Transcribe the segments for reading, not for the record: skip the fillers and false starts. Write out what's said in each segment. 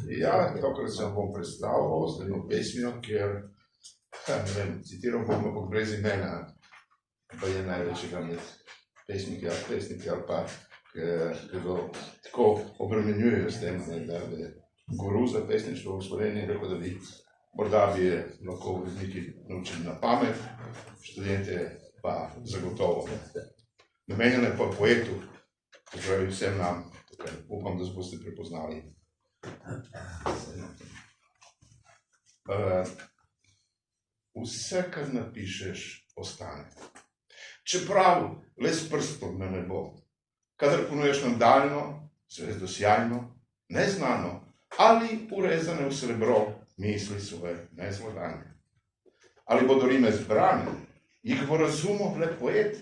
Ja, tokrat se bom predstavil z eno pesmijo, kjer, ne vem, citiral bom Bog brez imena, pa je največjega med pesniki ali pa, ki ga tako obremenjujejo s tem, da je guru za pesništvo v Sloveniji, rekel, da bi morda bi lahko uredniki naučili na pamet, študente pa zagotovo. Namenjeno je pa poetu, to pravi vsem nam, tukaj upam, da se boste prepoznali. Vse, kar napišeš, ostane. Čeprav le s prstom na nebo, kadar ponujaš nam daljno, zvezdo sjajno, neznano ali urezane v srebro misli svoje nezvladane. Ali bodo rime zbrane, jih bo razumel le poet,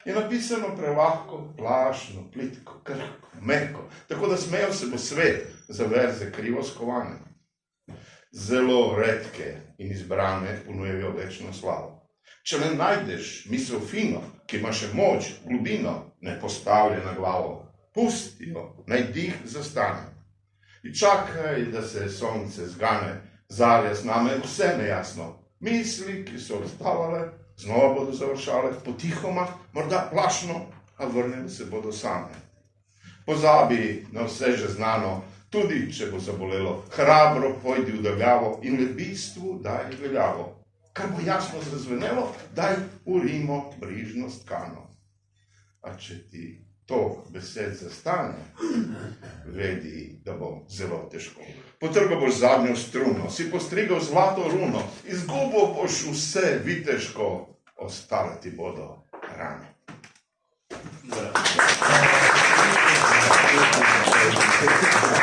je napisano prelahko, plašno, plitko, krhko, mehko, tako da smejal se bo svet za verze krivo skovane. Zelo redke in izbrane ponujejo večno slavo. Če ne najdeš misel fino, ki ima še moč, globino, ne postavlja na glavo, pusti jo, naj dih zastane. In čakaj, da se sonce zgane, zarja z name vse nejasno. Misli, ki so odstavale, znova bodo završale, potihoma, morda plašno, a vrnili se bodo same. Pozabi na vse že znano, tudi če bo zabolelo, hrabro pojdi v daljavo in le bistvu daj veljavo. Kar bo jasno zazvenelo, daj v rimo brižno stkano. A če ti to besed zastane, vedi, da bo zelo težko. Potrgal boš zadnjo struno, si postrigal zlato runo, izgubil boš vse viteško, ostale ti bodo rane. Hvala.